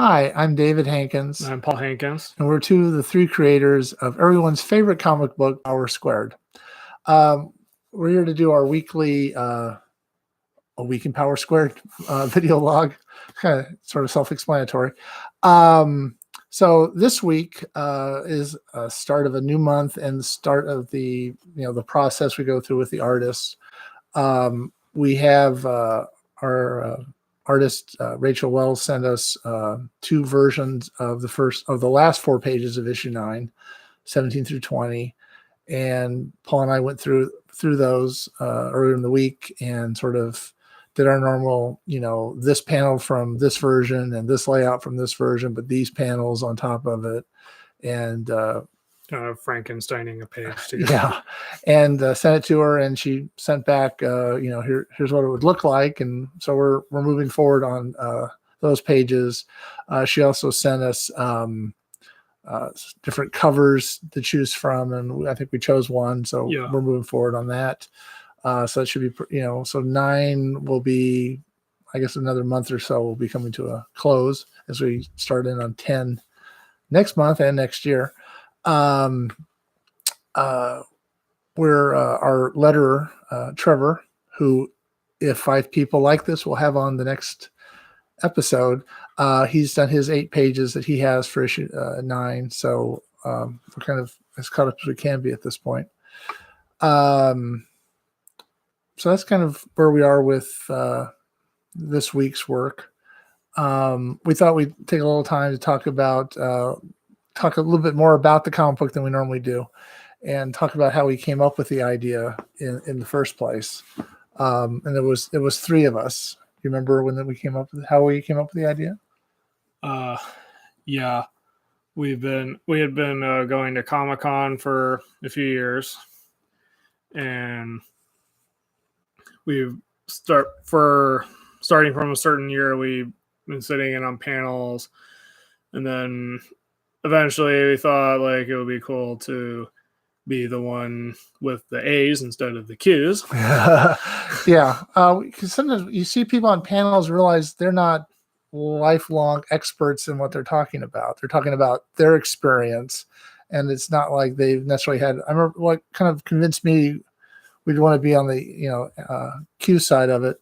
Hi, I'm David Hankins, I'm Paul Hankins. and we're two of the three creators of everyone's favorite comic book, Power Squared. We're here to do our weekly A Week in Power Squared video log, kind of sort of self-explanatory. So this week is a start of a new month and the start of the process we go through with the artists. We have our artist Rachel Wells sent us two versions of the last 4 pages of issue 9, 17 through 20, and Paul and I went through those earlier in the week and sort of did our normal, this panel from this version and this layout from this version, but these panels on top of it, and Frankensteining a page too. Yeah, and sent it to her, and she sent back, here's what it would look like, and so we're moving forward on those pages. She also sent us different covers to choose from, and I think we chose one, so we're moving forward on that. So it should be, so 9 will be, I guess, another month or so will be coming to a close as we start in on 10 next month and next year. We're our letterer, Trevor, who, if 5 people like this, we'll have on the next episode. He's done his 8 pages that he has for issue 9, so we're kind of as caught up as we can be at this point. So that's kind of where we are with this week's work. We thought we'd take a little time to talk a little bit more about the comic book than we normally do, and talk about how we came up with the idea in the first place. And it was 3 of us. You remember how we came up with the idea? Yeah, we had been going to Comic-Con for a few years, and starting from a certain year, we've been sitting in on panels, and then eventually we thought like it would be cool to be the one with the A's instead of the Q's. Yeah, because sometimes you see people on panels realize they're not lifelong experts in what they're talking about. They're talking about their experience, and it's not like they've necessarily had. I remember what kind of convinced me we'd want to be on the Q side of it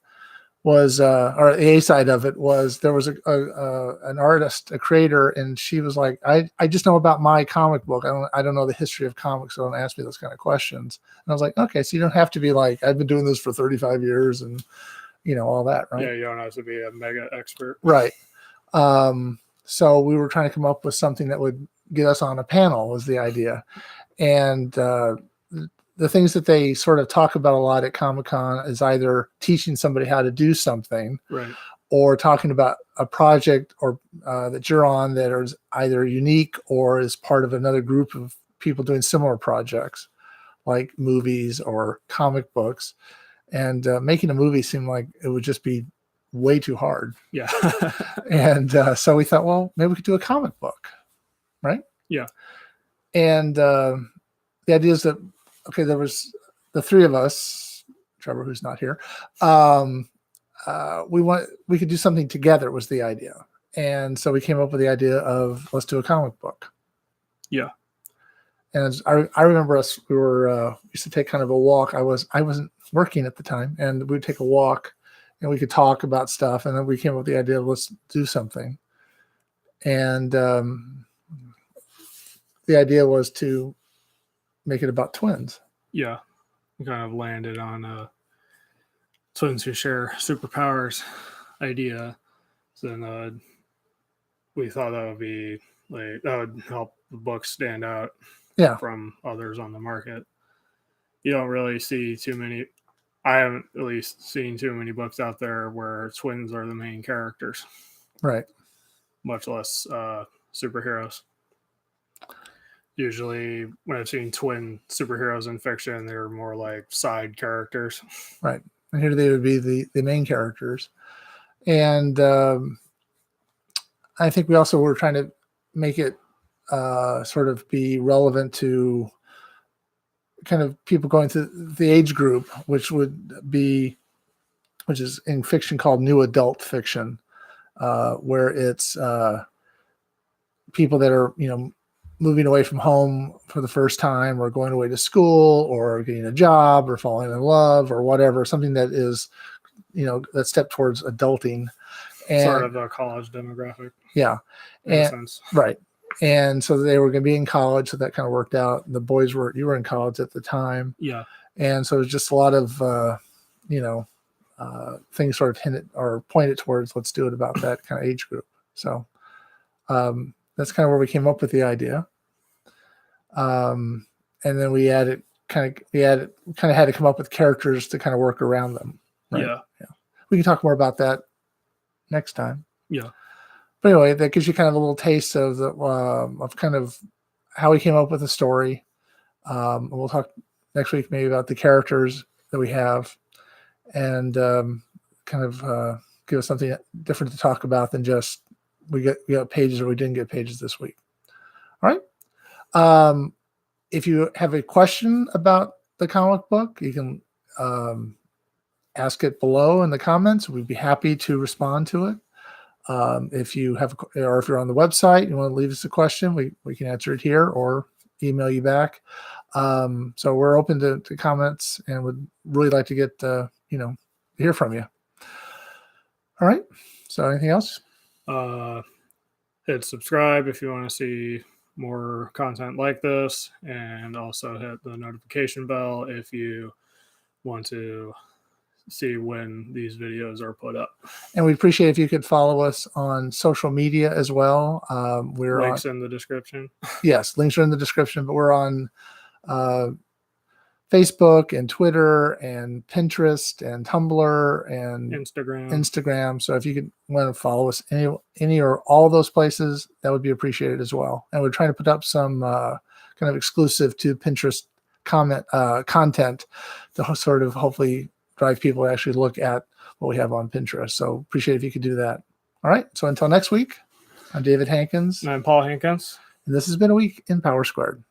was, or the A side of it was, there was an artist, a creator, and she was like, I just know about my comic book. I don't know the history of comics, so don't ask me those kind of questions. And I was like, okay, so you don't have to be like, I've been doing this for 35 years and all that, right? Yeah, you don't have to be a mega expert. Right. So we were trying to come up with something that would get us on a panel was the idea. And the things that they sort of talk about a lot at Comic-Con is either teaching somebody how to do something, right, or talking about a project or that you're on that is either unique or is part of another group of people doing similar projects, like movies or comic books. And making a movie seemed like it would just be way too hard. Yeah. And so we thought, well, maybe we could do a comic book, right? Yeah. And the idea is that, okay, there was the 3 of us, Trevor, who's not here. We could do something together was the idea. And so we came up with the idea of, let's do a comic book. Yeah. And I remember we used to take kind of a walk. I wasn't working at the time, and we'd take a walk and we could talk about stuff. And then we came up with the idea of, let's do something. And the idea was to make it about twins. Yeah. We kind of landed on twins who share superpowers idea. So then we thought that would be like, that would help the book stand out from others on the market. You don't really see too many, I haven't at least seen too many books out there where twins are the main characters. Right. Much less superheroes. Usually when I've seen twin superheroes in fiction, they're more like side characters. Right. And here they would be the main characters. And I think we also were trying to make it sort of be relevant to kind of people going through the age group, which is in fiction called new adult fiction. where it's people that are, moving away from home for the first time, or going away to school, or getting a job, or falling in love, or whatever, something that is, that step towards adulting. And Sort of a college demographic. Yeah. In a sense. Right. And so they were going to be in college. So that kind of worked out. The boys you were in college at the time. Yeah. And so it was just a lot of, things sort of hinted or pointed towards, let's do it about that kind of age group. So that's kind of where we came up with the idea. And then we had to come up with characters to kind of work around them. Right? Yeah. We can talk more about that next time. Yeah. But anyway, that gives you kind of a little taste of the of kind of how we came up with the story. We'll talk next week maybe about the characters that we have, and kind of give us something different to talk about than just we got pages or we didn't get pages this week. All right. If you have a question about the comic book, you can ask it below in the comments. We'd be happy to respond to it. If you have, or if you're on the website, and you want to leave us a question, we can answer it here or email you back. So we're open to comments, and would really like to get, hear from you. All right. So anything else? Hit subscribe if you want to see more content like this, and also hit the notification bell if you want to see when these videos are put up. And we'd appreciate if you could follow us on social media as well. We're links in the description. Yes, links are in the description, but we're on Facebook and Twitter and Pinterest and Tumblr and Instagram. So if you could want to follow us any or all those places, that would be appreciated as well. And we're trying to put up some kind of exclusive to Pinterest content to sort of hopefully drive people to actually look at what we have on Pinterest. So appreciate if you could do that. All right. So until next week, I'm David Hankins. And I'm Paul Hankins. And this has been a week in Power Squared.